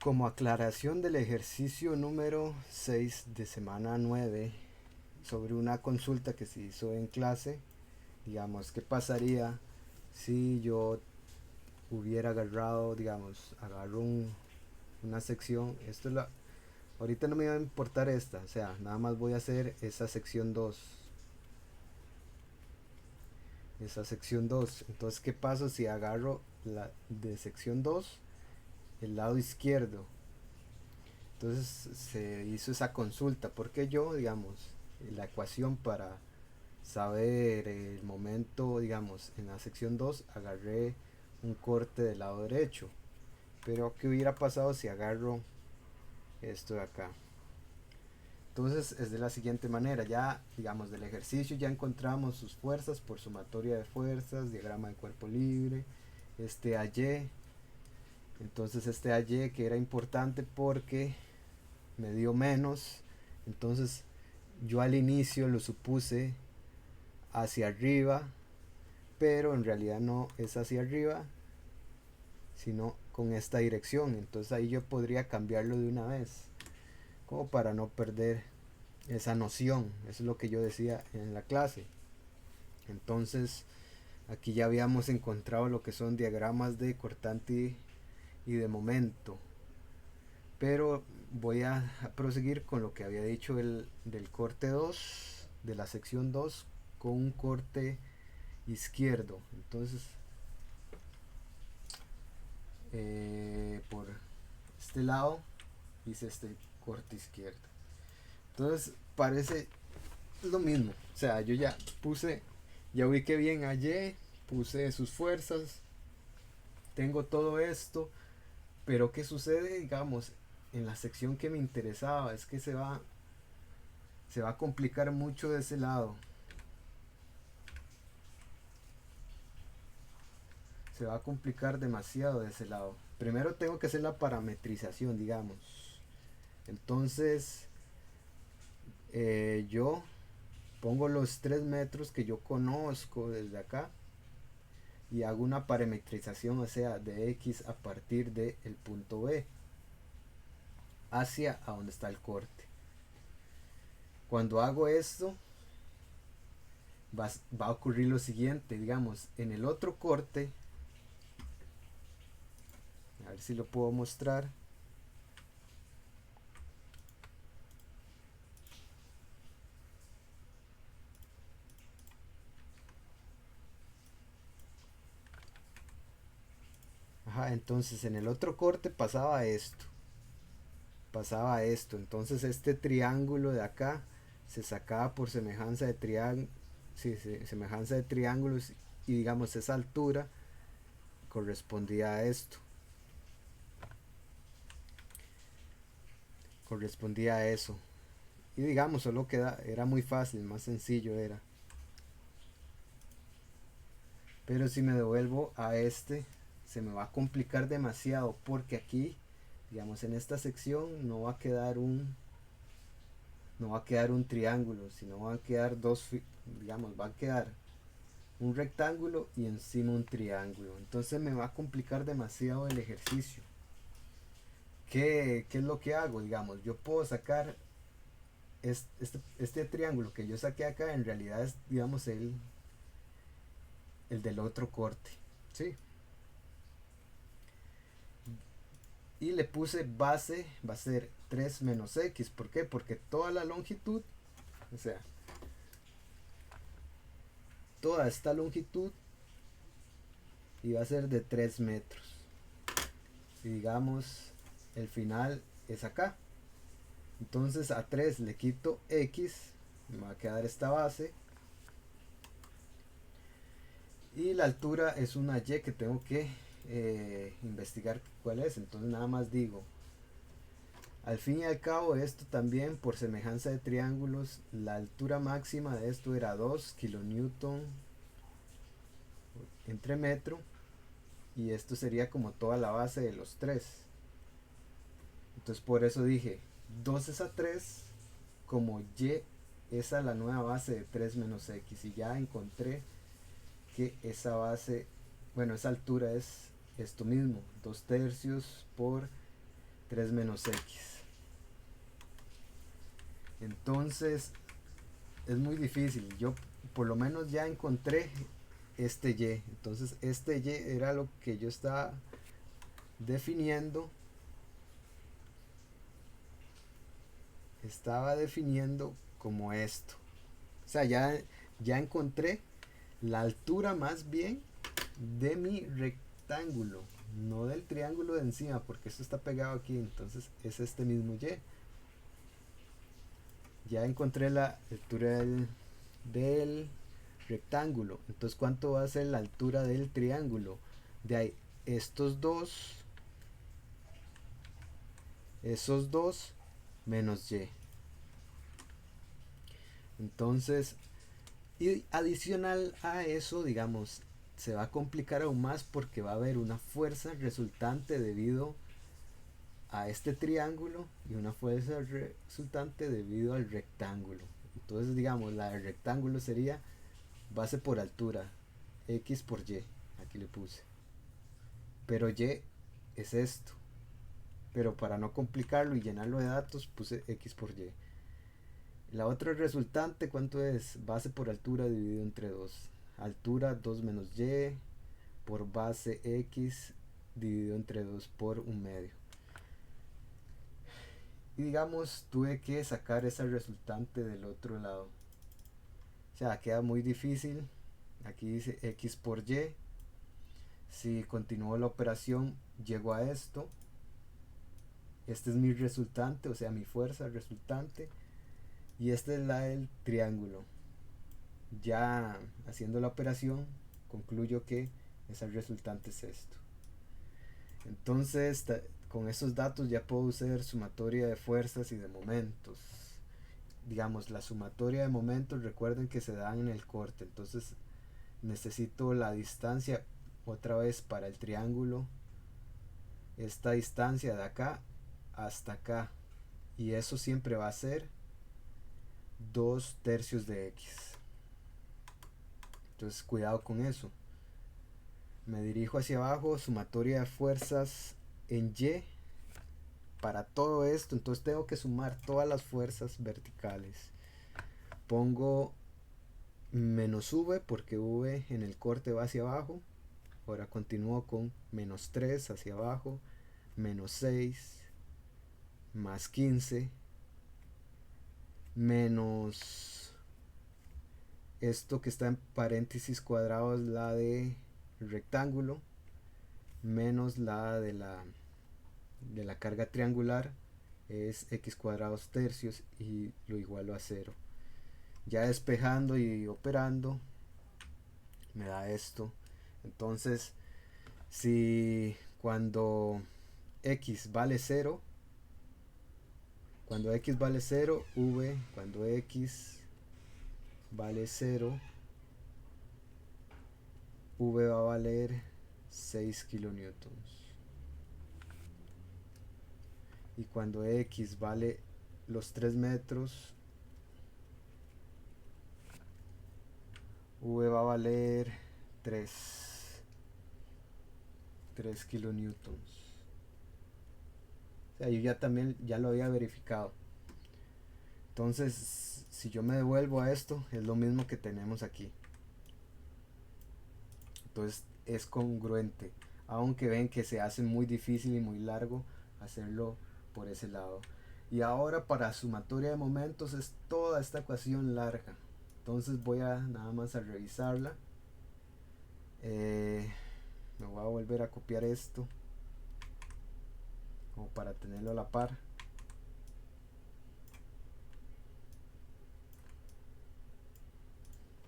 Como aclaración del ejercicio número 6 de semana 9 sobre una consulta que se hizo en clase, digamos, ¿qué pasaría si yo hubiera agarrado, digamos, una sección? Ahorita no me va a importar esta, o sea, nada más voy a hacer esa sección 2. Entonces, ¿qué pasa si agarro la de sección 2 el lado izquierdo? Entonces se hizo esa consulta, porque yo, digamos, la ecuación para saber el momento, digamos, en la sección 2 agarré un corte del lado derecho. Pero ¿qué hubiera pasado si agarro esto de acá? Entonces es de la siguiente manera, ya digamos del ejercicio ya encontramos sus fuerzas por sumatoria de fuerzas, diagrama de cuerpo libre, este AY. Entonces este AY que era importante porque me dio menos, entonces yo al inicio lo supuse hacia arriba, pero en realidad no es hacia arriba, sino con esta dirección. Entonces ahí yo podría cambiarlo de una vez, como para no perder esa noción. Eso es lo que yo decía en la clase. Entonces aquí ya habíamos encontrado lo que son diagramas de cortante y de momento. Pero voy a proseguir con lo que había dicho del corte 2 de la sección 2 con un corte izquierdo. Entonces, por este lado hice este corte izquierdo. Entonces, parece lo mismo. O sea, yo ya ubiqué bien a Y, puse sus fuerzas, tengo todo esto, pero ¿qué sucede? Digamos, en la sección que me interesaba, es que se va a complicar mucho de ese lado. Se va a complicar demasiado de ese lado. Primero tengo que hacer la parametrización, digamos. Entonces, yo pongo los 3 metros que yo conozco desde acá y hago una parametrización, o sea, de X a partir del punto B hacia a donde está el corte. Cuando hago esto, va a ocurrir lo siguiente, digamos, en el otro corte, a ver si lo puedo mostrar. Ajá, entonces en el otro corte pasaba esto, entonces este triángulo de acá se sacaba por semejanza de triángulos, sí, sí, semejanza de triángulos, y digamos esa altura correspondía a esto, correspondía a eso, y digamos solo era muy fácil, más sencillo era. Pero si me devuelvo a este, se me va a complicar demasiado, porque aquí, digamos, en esta sección no va a quedar un triángulo, sino va a quedar digamos, va a quedar un rectángulo y encima un triángulo. Entonces me va a complicar demasiado el ejercicio. ¿Qué es lo que hago? Digamos, yo puedo sacar este triángulo que yo saqué acá, en realidad es, digamos, el del otro corte. ¿Sí? Y le puse base, va a ser 3 menos x. ¿Por qué? Porque toda la longitud, o sea, toda esta longitud iba a ser de 3 metros. Y digamos, el final es acá. Entonces a 3 le quito x, me va a quedar esta base. Y la altura es una y que tengo que investigar cuál es. Entonces nada más digo, al fin y al cabo esto también por semejanza de triángulos, la altura máxima de esto era 2 kilonewton entre metro. Y esto sería como toda la base de los 3. Entonces por eso dije 2 es a 3, como y es a la nueva base de 3 menos x. Y ya encontré que esa base, bueno, esa altura es esto mismo, 2 tercios por 3 menos x. Entonces es muy difícil. Yo por lo menos ya encontré este y. Entonces este y era lo que yo estaba definiendo. Estaba definiendo como esto. O sea, ya encontré la altura más bien de mi rectángulo, no del triángulo de encima, porque esto está pegado aquí. Entonces es este mismo y. Ya encontré la altura del rectángulo. Entonces, ¿cuánto va a ser la altura del triángulo? De ahí, estos dos, esos dos menos y. Entonces, y adicional a eso, digamos, se va a complicar aún más porque va a haber una fuerza resultante debido a este triángulo y una fuerza resultante debido al rectángulo. Entonces, digamos, la del rectángulo sería base por altura, x por y. Aquí le puse. Pero y es esto. Pero para no complicarlo y llenarlo de datos, puse x por y. La otra resultante, ¿cuánto es? Base por altura dividido entre 2. Altura 2 menos y por base x dividido entre 2 por un medio. Y digamos, tuve que sacar esa resultante del otro lado. O sea, queda muy difícil. Aquí dice x por y. Si continúo la operación, llego a esto. Este es mi resultante, o sea, mi fuerza resultante. Y esta es la del triángulo. Ya haciendo la operación, concluyo que esa resultante es esto. Entonces, con estos datos ya puedo usar sumatoria de fuerzas y de momentos. Digamos, la sumatoria de momentos, recuerden que se dan en el corte. Entonces, necesito la distancia otra vez para el triángulo. Esta distancia de acá hasta acá. Y eso siempre va a ser 2 tercios de x. Entonces cuidado con eso. Me dirijo hacia abajo, sumatoria de fuerzas en y para todo esto. Entonces tengo que sumar todas las fuerzas verticales. Pongo menos v porque v en el corte va hacia abajo. Ahora continúo con menos 3 hacia abajo, menos 6, más 15, menos esto que está en paréntesis cuadrados, la de rectángulo, menos la de la carga triangular, es x cuadrados tercios, y lo igualo a 0. Ya despejando y operando me da esto. Entonces, si cuando x vale 0, cuando x vale 0, v, cuando x vale 0, v va a valer 6 kilonewtons. Y cuando x vale los 3 metros, v va a valer 3 kilonewtons. O sea, yo ya también ya lo había verificado. Entonces, si yo me devuelvo a esto, es lo mismo que tenemos aquí. Entonces es congruente, aunque ven que se hace muy difícil y muy largo hacerlo por ese lado. Y ahora para sumatoria de momentos es toda esta ecuación larga. Entonces voy a nada más a revisarla. Me voy a volver a copiar esto como para tenerlo a la par.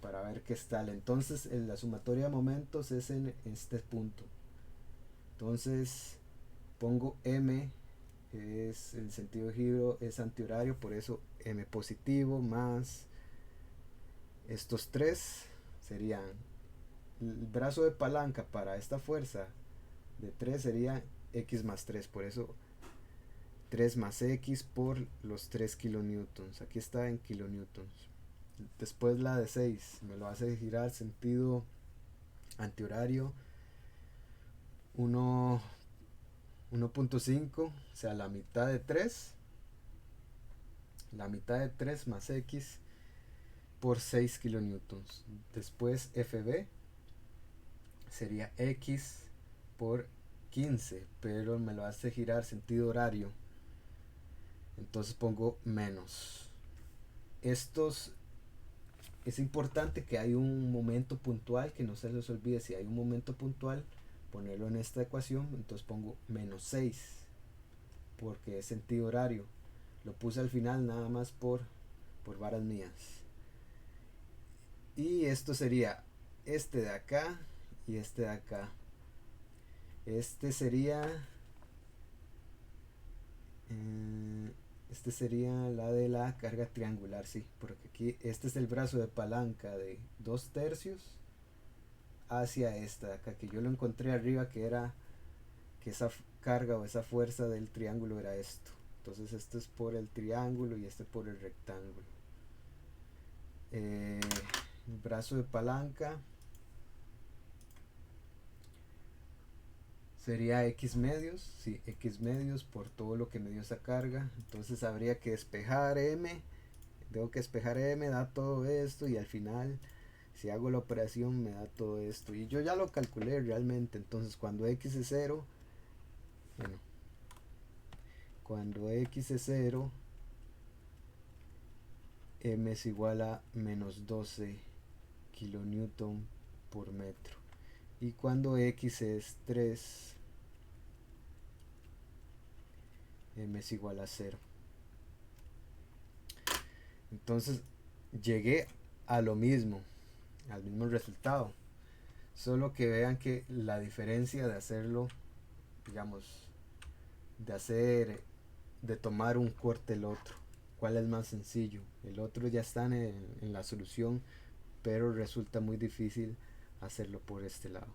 Para ver qué es tal. Entonces la sumatoria de momentos es en este punto. Entonces pongo m, es el sentido de giro es antihorario, por eso m positivo más estos 3 serían el brazo de palanca para esta fuerza de 3 sería x más 3, por eso 3 más x por los 3 kilonewtons. Aquí está en kilonewtons. Después la de 6 me lo hace girar sentido antihorario 1 1.5, o sea, la mitad de 3. La mitad de 3 más X por 6 kilonewtons. Después FB sería X por 15, pero me lo hace girar sentido horario. Entonces pongo menos. Estos es importante que hay un momento puntual, que no se les olvide, si hay un momento puntual, ponerlo en esta ecuación. Entonces pongo menos 6 porque es sentido horario. Lo puse al final nada más por varas mías. Y esto sería este de acá y este de acá. Este sería este sería la de la carga triangular, sí, porque aquí este es el brazo de palanca de 2/3 hacia esta de acá, que yo lo encontré arriba, que era que esa carga o esa fuerza del triángulo era esto. Entonces esto es por el triángulo y este por el rectángulo. Brazo de palanca sería X medios, sí, X medios por todo lo que me dio esa carga. Entonces habría que despejar M, tengo que despejar M, da todo esto y al final si hago la operación me da todo esto. Y yo ya lo calculé realmente, entonces cuando X es 0, bueno, cuando X es 0, M es igual a menos 12 kilonewton por metro. Y cuando X es 3, M es igual a 0. Entonces llegué a lo mismo, al mismo resultado. Solo que vean que la diferencia de hacerlo, digamos, de tomar un corte el otro. ¿Cuál es más sencillo? El otro ya está en la solución, pero resulta muy difícil hacerlo por este lado.